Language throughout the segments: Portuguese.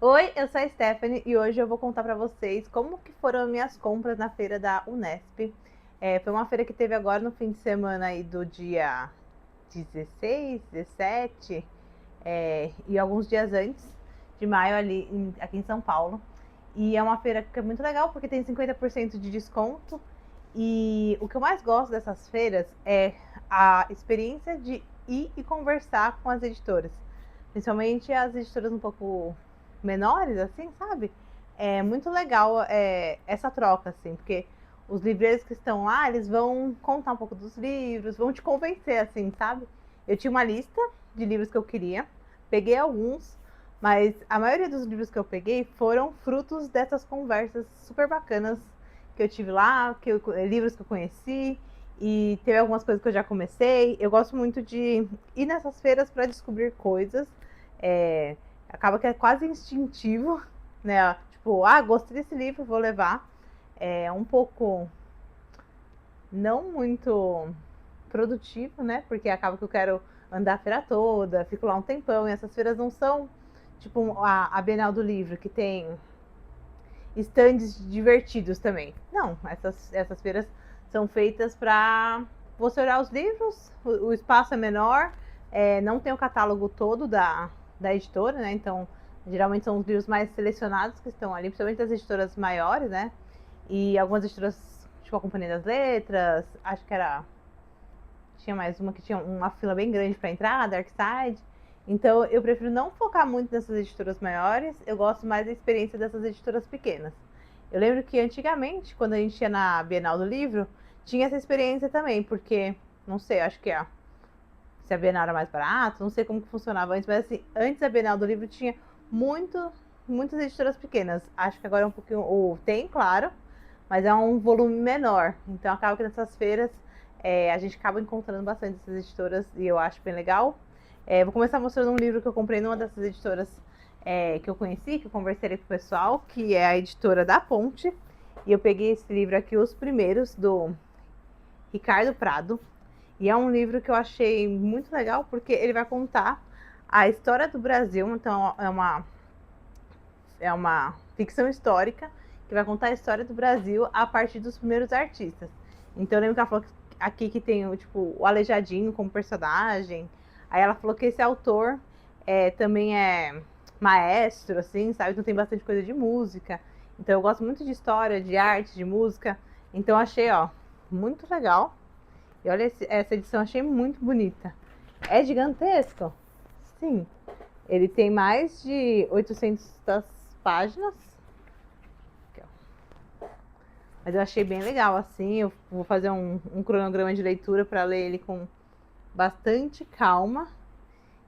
Oi, eu sou a Stephanie e hoje eu vou contar pra vocês como que foram as minhas compras na feira da Unesp. Foi uma feira que teve agora no fim de semana aí do dia 16, 17 e alguns dias antes de maio aqui em São Paulo. E é uma feira que é muito legal porque tem 50% de desconto. E o que eu mais gosto dessas feiras é a experiência de ir e conversar com as editoras. Principalmente as editoras um pouco menores, assim, sabe? É muito legal essa troca, assim, porque os livreiros que estão lá, eles vão contar um pouco dos livros, vão te convencer, assim, sabe? Eu tinha uma lista de livros que eu queria, peguei alguns, mas a maioria dos livros que eu peguei foram frutos dessas conversas super bacanas que eu tive lá, livros que eu conheci, e teve algumas coisas que eu já comecei. Eu gosto muito de ir nessas feiras para descobrir coisas. É, acaba que é quase instintivo, né? Tipo, gostei desse livro, vou levar. É um pouco não muito produtivo, né? Porque acaba que eu quero andar a feira toda, fico lá um tempão, e essas feiras não são tipo a Bienal do Livro, que tem estandes divertidos também. Não, essas feiras são feitas para você olhar os livros, o espaço é menor, não tem o catálogo todo da editora, né? Então, geralmente são os livros mais selecionados que estão ali, principalmente das editoras maiores, né? E algumas editoras, tipo a Companhia das Letras, acho que era. Tinha mais uma que tinha uma fila bem grande para entrar, a Darkside. Então eu prefiro não focar muito nessas editoras maiores, eu gosto mais da experiência dessas editoras pequenas. Eu lembro que antigamente, quando a gente ia na Bienal do Livro, tinha essa experiência também, porque, não sei, acho que se a Bienal era mais barata, não sei como que funcionava antes, mas assim, antes da Bienal do Livro tinha muitas editoras pequenas. Acho que agora é um pouquinho, ou tem, claro, mas é um volume menor. Então acaba que nessas feiras a gente acaba encontrando bastante essas editoras e eu acho bem legal. Vou começar mostrando um livro que eu comprei numa dessas editoras que eu conheci, que eu conversei com o pessoal, que é a editora da Ponte. E eu peguei esse livro aqui, Os Primeiros, do Ricardo Prado. E é um livro que eu achei muito legal porque ele vai contar a história do Brasil. Então é uma ficção histórica que vai contar a história do Brasil a partir dos primeiros artistas. Então eu lembro que ela falou aqui que tem tipo, o Aleijadinho como personagem. Aí ela falou que esse autor também é maestro, assim, sabe? Então tem bastante coisa de música. Então eu gosto muito de história, de arte, de música. Então eu achei, ó, muito legal. E olha, essa edição, achei muito bonita. É gigantesco? Sim. Ele tem mais de 800 páginas. Aqui, mas eu achei bem legal, assim. Eu vou fazer um cronograma de leitura para ler ele com bastante calma.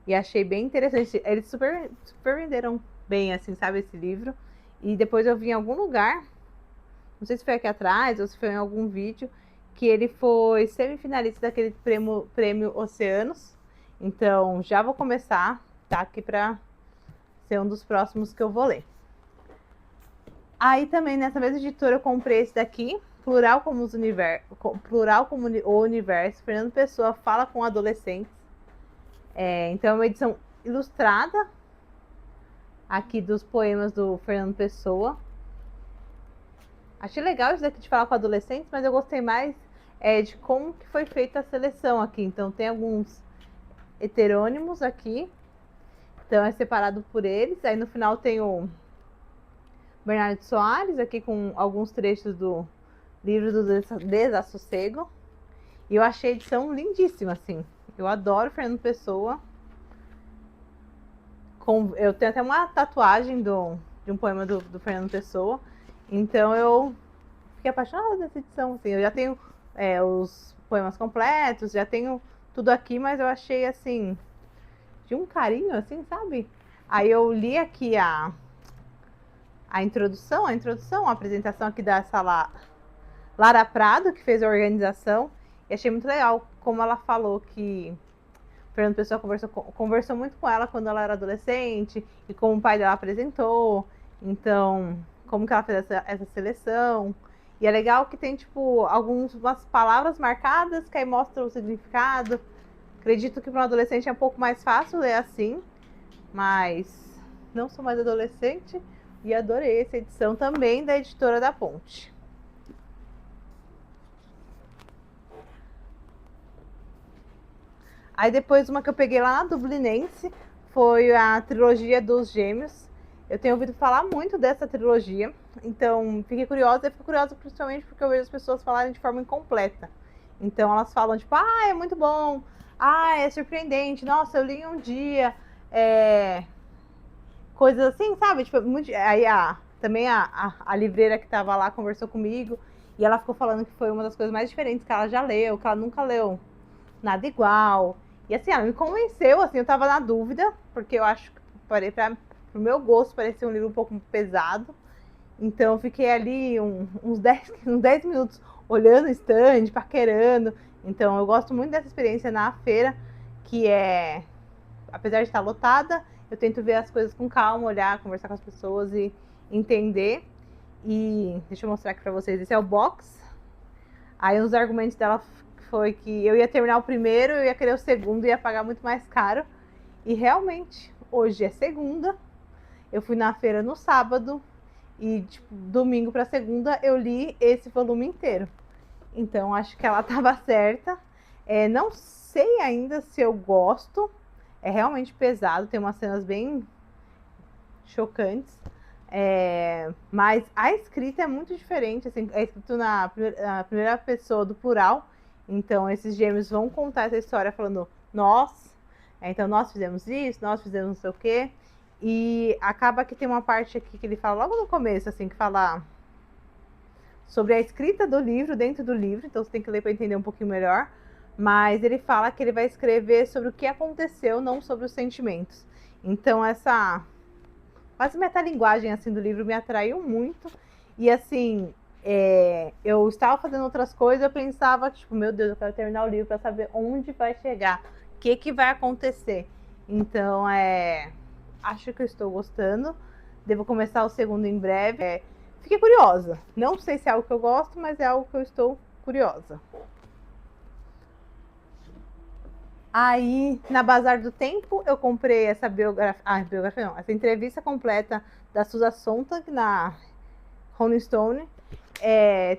E achei bem interessante. Eles super venderam bem, assim, sabe, esse livro. E depois eu vi em algum lugar, não sei se foi aqui atrás ou se foi em algum vídeo, que ele foi semifinalista daquele prêmio Oceanos. Então já vou começar, tá aqui para ser um dos próximos que eu vou ler. Aí também nessa mesma editora eu comprei esse daqui, Plural como o Universo, Fernando Pessoa fala com adolescentes. Então é uma edição ilustrada aqui dos poemas do Fernando Pessoa. Achei legal isso daqui de falar com adolescentes, mas eu gostei mais de como que foi feita a seleção aqui. Então tem alguns heterônimos aqui, então é separado por eles. Aí no final tem o Bernardo Soares, aqui com alguns trechos do livro do Desassossego. E eu achei a edição lindíssima, assim. Eu adoro Fernando Pessoa. Eu tenho até uma tatuagem de um poema do Fernando Pessoa. Então eu fiquei apaixonada dessa edição, assim. Eu já tenho os poemas completos, já tenho tudo aqui, mas eu achei, assim, de um carinho, assim, sabe? Aí eu li aqui a introdução, a apresentação aqui da sala Lara Prado, que fez a organização, e achei muito legal como ela falou que o Fernando Pessoa conversou muito com ela quando ela era adolescente, e como o pai dela apresentou, então, como que ela fez essa seleção. E é legal que tem, tipo, algumas palavras marcadas que aí mostram o significado. Acredito que para um adolescente é um pouco mais fácil ler assim, mas Não Sou Mais Adolescente, e adorei essa edição também da Editora da Ponte. Aí depois uma que eu peguei lá na Dublinense foi a trilogia dos Gêmeos. Eu tenho ouvido falar muito dessa trilogia, então fiquei curiosa. Eu fico curiosa principalmente porque eu vejo as pessoas falarem de forma incompleta. Então elas falam tipo, é muito bom, é surpreendente, nossa, eu li em um dia, coisas assim, sabe? Tipo, muito... Aí também a livreira que tava lá conversou comigo e ela ficou falando que foi uma das coisas mais diferentes que ela já leu, que ela nunca leu nada igual. E assim, ela me convenceu, assim, eu tava na dúvida, porque eu acho que pro meu gosto parecia um livro um pouco pesado. Então eu fiquei ali uns 10 minutos olhando o stand, paquerando. Então eu gosto muito dessa experiência na feira, que é, apesar de estar lotada, eu tento ver as coisas com calma, olhar, conversar com as pessoas e entender. E deixa eu mostrar aqui pra vocês, esse é o box. Aí um dos argumentos dela foi que eu ia terminar o primeiro, eu ia querer o segundo e ia pagar muito mais caro. E realmente, hoje é segunda, eu fui na feira no sábado e tipo, domingo para segunda eu li esse volume inteiro. Então acho que ela estava certa. Não sei ainda se eu gosto. É realmente pesado, tem umas cenas bem chocantes. Mas a escrita é muito diferente, assim, é escrito na primeira pessoa do plural. Então esses gêmeos vão contar essa história falando nós. Então nós fizemos isso, nós fizemos não sei o quê. E acaba que tem uma parte aqui que ele fala logo no começo, assim, que fala sobre a escrita do livro, dentro do livro. Então você tem que ler para entender um pouquinho melhor. Mas ele fala que ele vai escrever sobre o que aconteceu, não sobre os sentimentos. Então essa quase metalinguagem assim do livro me atraiu muito. E assim, eu estava fazendo outras coisas, eu pensava que, tipo, meu Deus, eu quero terminar o livro para saber onde vai chegar, o que vai acontecer. Então, acho que eu estou gostando. Devo começar o segundo em breve. Fiquei curiosa. Não sei se é algo que eu gosto, mas é algo que eu estou curiosa. Aí, na Bazar do Tempo, eu comprei essa biografia não, essa entrevista completa da Susan Sontag na Rolling Stone.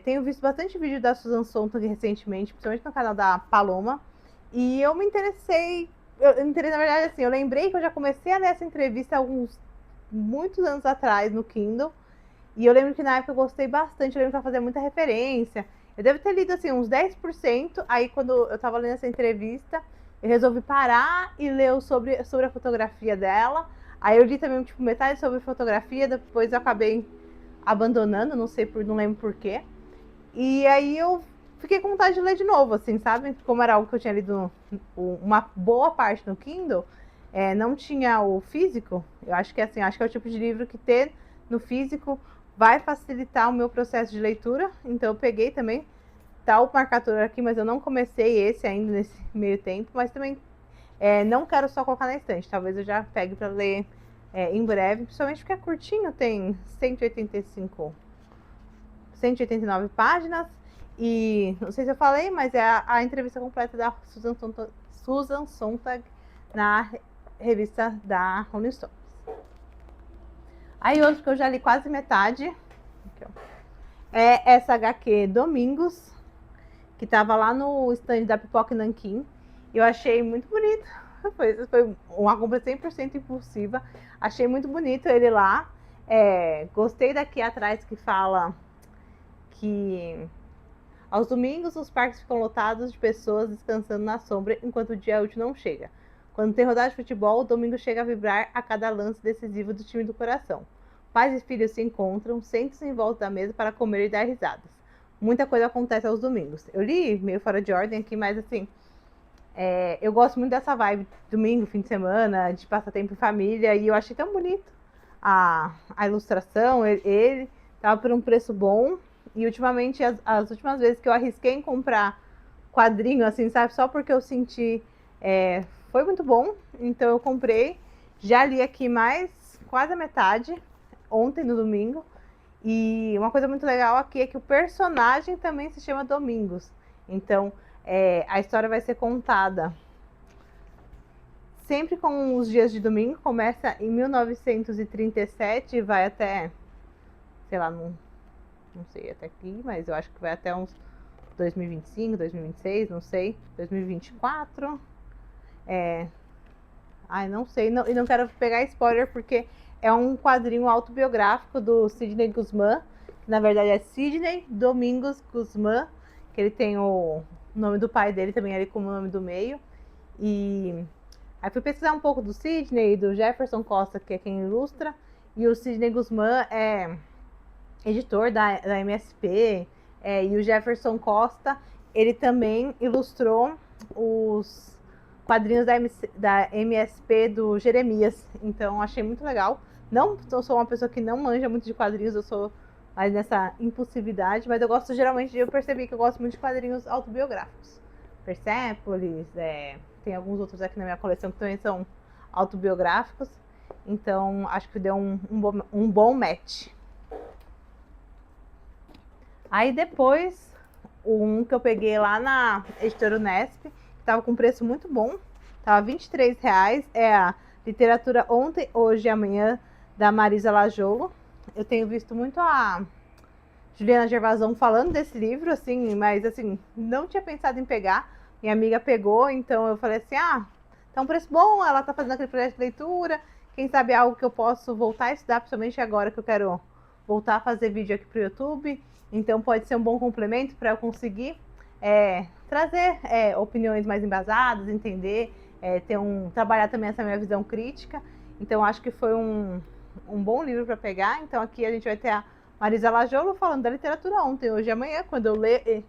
Tenho visto bastante vídeo da Susan Sontag recentemente, principalmente no canal da Paloma. E eu me interessei, na verdade, assim, eu lembrei que eu já comecei a ler essa entrevista muitos anos atrás no Kindle. E eu lembro que na época eu gostei bastante, eu lembro que ela fazia muita referência. Eu devo ter lido assim uns 10%, aí quando eu tava lendo essa entrevista, eu resolvi parar e ler sobre a fotografia dela. Aí eu li também tipo metade sobre fotografia, depois eu acabei abandonando, não lembro porquê. E aí eu fiquei com vontade de ler de novo, assim, sabe? Como era algo que eu tinha lido uma boa parte no Kindle, não tinha o físico. Eu acho que assim, acho que é o tipo de livro que ter no físico vai facilitar o meu processo de leitura. Então eu peguei também, tá o marcador aqui, mas eu não comecei esse ainda nesse meio tempo, mas também não quero só colocar na estante, talvez eu já pegue para ler em breve, principalmente porque é curtinho, tem 189 páginas. E não sei se eu falei, mas é a entrevista completa da Susan Sontag na revista da Rolling Stone. Aí outro que eu já li quase metade aqui, é essa HQ Domingos, que tava lá no stand da Pipoca Nanquim. Eu achei muito bonito. Foi uma compra 100% impulsiva. Achei muito bonito ele lá. Gostei daqui atrás que fala que aos domingos os parques ficam lotados de pessoas descansando na sombra enquanto o dia útil não chega. Quando tem rodada de futebol, o domingo chega a vibrar a cada lance decisivo do time do coração. Pais e filhos se encontram, sentem-se em volta da mesa para comer e dar risadas. Muita coisa acontece aos domingos. Eu li meio fora de ordem aqui, mas assim, eu gosto muito dessa vibe domingo, fim de semana, de passar tempo em família, e eu achei tão bonito a ilustração, ele tava por um preço bom. E ultimamente, as últimas vezes que eu arrisquei em comprar quadrinho, assim, sabe? Só porque eu senti. Foi muito bom. Então eu comprei. Já li aqui mais quase a metade. Ontem, no domingo. E uma coisa muito legal aqui é que o personagem também se chama Domingos. Então, a história vai ser contada sempre com os dias de domingo, começa em 1937 e vai até, sei lá, não sei até aqui, mas eu acho que vai até uns 2025, 2026, não sei, 2024. Ai, não sei, e não quero pegar spoiler porque é um quadrinho autobiográfico do Sidney Guzman, que na verdade é Sidney Domingos Guzman, que ele tem o nome do pai dele também ali como nome do meio. E aí fui pesquisar um pouco do Sidney e do Jefferson Costa, que é quem ilustra, e o Sidney Guzman é editor da MSP, e o Jefferson Costa, ele também ilustrou os quadrinhos da MSP do Jeremias, então achei muito legal. Não, eu sou uma pessoa que não manja muito de quadrinhos, eu sou mais nessa impulsividade, mas eu gosto geralmente, eu percebi que eu gosto muito de quadrinhos autobiográficos. Persepolis, tem alguns outros aqui na minha coleção que também são autobiográficos, então acho que deu um bom match. Aí depois, um que eu peguei lá na editora Unesp, que tava com preço muito bom, tava R$23, é a Literatura Ontem, Hoje e Amanhã, da Marisa Lajolo. Eu tenho visto muito a Juliana Gervasão falando desse livro, assim, mas assim, não tinha pensado em pegar. Minha amiga pegou, então eu falei assim, tá um preço bom, ela tá fazendo aquele projeto de leitura, quem sabe é algo que eu posso voltar a estudar, principalmente agora que eu quero voltar a fazer vídeo aqui pro YouTube. Então pode ser um bom complemento para eu conseguir trazer opiniões mais embasadas, entender, trabalhar também essa minha visão crítica. Então acho que foi um bom livro para pegar. Então aqui a gente vai ter a Marisa Lajolo falando da literatura ontem, hoje e amanhã. Quando eu ler,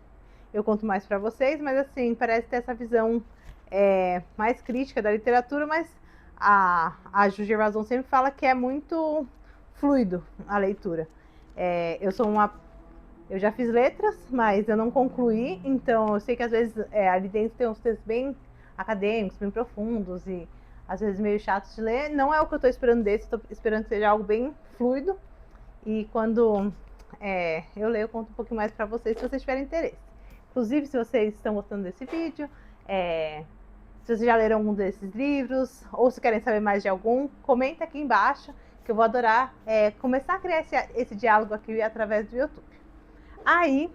eu conto mais para vocês, mas assim, parece ter essa visão mais crítica da literatura, mas a Ju Gervasão sempre fala que é muito fluido a leitura. Eu já fiz letras, mas eu não concluí, então eu sei que às vezes ali dentro tem uns textos bem acadêmicos, bem profundos e às vezes meio chatos de ler. Não é o que eu estou esperando desse, estou esperando que seja algo bem fluido. E quando eu leio, eu conto um pouquinho mais para vocês, se vocês tiverem interesse. Inclusive, se vocês estão gostando desse vídeo, se vocês já leram algum desses livros, ou se querem saber mais de algum, comenta aqui embaixo, que eu vou adorar começar a criar esse diálogo aqui através do YouTube. Aí,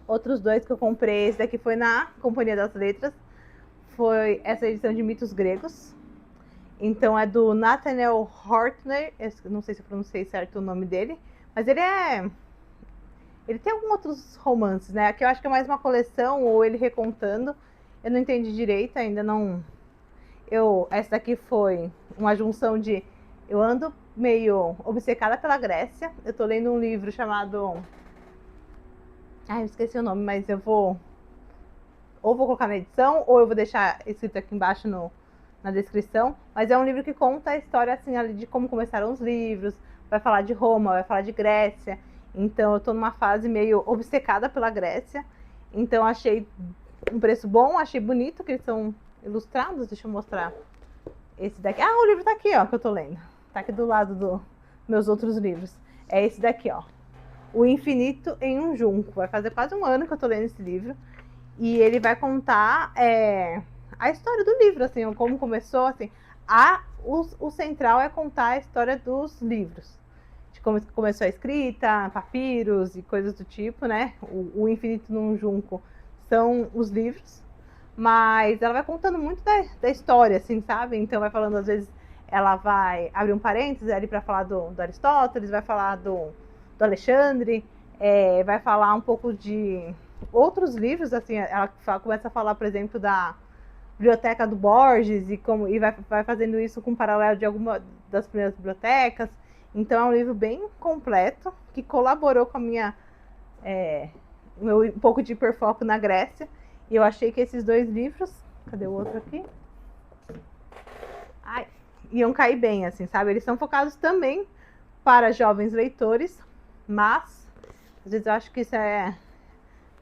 outros dois que eu comprei, esse daqui foi na Companhia das Letras, foi essa edição de Mitos Gregos. Então é do Nathaniel Hortner, não sei se eu pronunciei certo o nome dele, mas ele tem alguns outros romances, né? Aqui eu acho que é mais uma coleção, ou ele recontando, eu não entendi direito, ainda não... Essa daqui foi uma junção de... Eu ando meio obcecada pela Grécia, eu tô lendo um livro chamado... eu esqueci o nome, mas eu vou... Ou vou colocar na edição, ou eu vou deixar escrito aqui embaixo na descrição. Mas é um livro que conta a história assim, de como começaram os livros. Vai falar de Roma, vai falar de Grécia. Então eu tô numa fase meio obcecada pela Grécia. Então achei um preço bom, achei bonito que eles são ilustrados. Deixa eu mostrar esse daqui. O livro tá aqui, ó, que eu tô lendo. Tá aqui do lado dos meus outros livros. É esse daqui, ó. O Infinito em um Junco. Vai fazer quase um ano que eu tô lendo esse livro. E ele vai contar a história do livro, assim, como começou, assim. O central é contar a história dos livros. De como começou a escrita, papiros e coisas do tipo, né? O Infinito num Junco são os livros. Mas ela vai contando muito da história, assim, sabe? Então vai falando, às vezes, ela vai abrir um parênteses ali para falar do Aristóteles, vai falar do Alexandre, vai falar um pouco de outros livros, assim, ela começa a falar, por exemplo, da biblioteca do Borges e vai fazendo isso com paralelo de alguma das primeiras bibliotecas. Então é um livro bem completo que colaborou com a meu um pouco de hiperfoco na Grécia. E eu achei que esses dois livros, cadê o outro aqui? Iam cair bem, assim, sabe? Eles são focados também para jovens leitores, mas às vezes eu acho que isso é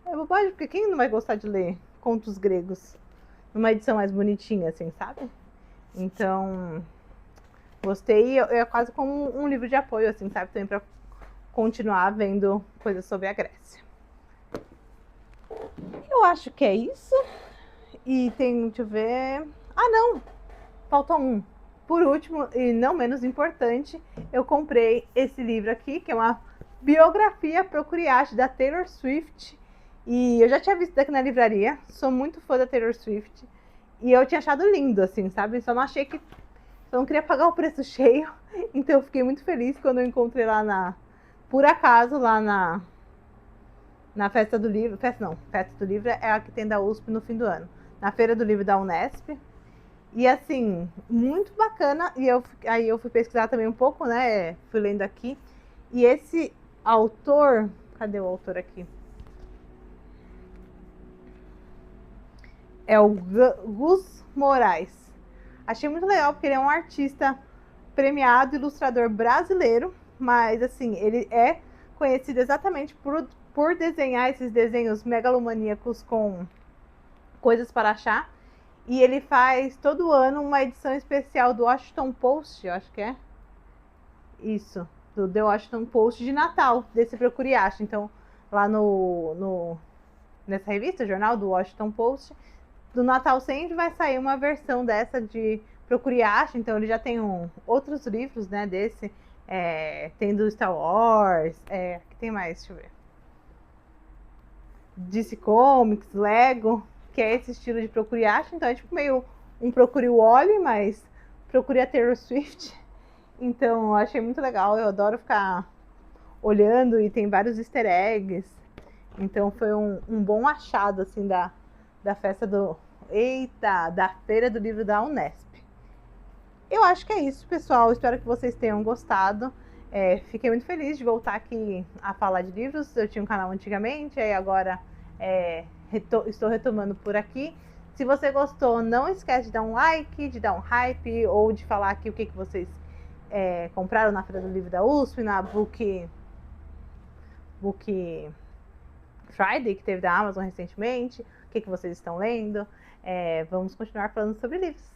bobagem, porque quem não vai gostar de ler contos gregos numa edição mais bonitinha, assim, sabe? Então, gostei. É quase como um livro de apoio, assim, sabe? Também para continuar vendo coisas sobre a Grécia. Eu acho que é isso. E tem, deixa eu ver... não! faltou um. Por último, e não menos importante, eu comprei esse livro aqui, que é uma biografia Procuriate, da Taylor Swift. E eu já tinha visto daqui na livraria, sou muito fã da Taylor Swift. E eu tinha achado lindo, assim, sabe? Só não achei que... Eu não queria pagar o preço cheio, então eu fiquei muito feliz quando eu encontrei lá na... Por acaso, lá na Festa do Livro... Festa do Livro é a que tem da USP no fim do ano. Na Feira do Livro da Unesp. E assim, muito bacana. E aí eu fui pesquisar também um pouco, né? Fui lendo aqui. E esse autor... Cadê o autor aqui? É o Gus Moraes. Achei muito legal porque ele é um artista premiado, ilustrador brasileiro, mas assim, ele é conhecido exatamente por desenhar esses desenhos megalomaníacos com coisas para achar. E ele faz todo ano uma edição especial do Washington Post, eu acho que é isso, do The Washington Post de Natal, desse Procure Acha. Então, lá nessa revista, jornal do Washington Post, do Natal sempre vai sair uma versão dessa de Procure Acha. Então ele já tem outros livros, né, desse. Tem do Star Wars, que tem mais, deixa eu ver. DC Comics, Lego, que é esse estilo de Procure Acha. Então é tipo meio um Procure Wally, mas Procure a Taylor Swift. Então eu achei muito legal, eu adoro ficar olhando e tem vários easter eggs. Então foi um bom achado, assim, da festa do... Eita! Da Feira do Livro da Unesp. Eu acho que é isso, pessoal. Espero que vocês tenham gostado. Fiquei muito feliz de voltar aqui a falar de livros. Eu tinha um canal antigamente, aí agora estou retomando por aqui. Se você gostou, não esquece de dar um like, de dar um hype, ou de falar aqui o que vocês compraram na Feira do Livro da USP, na Book Friday, que teve da Amazon recentemente, o que vocês estão lendo. Vamos continuar falando sobre livros.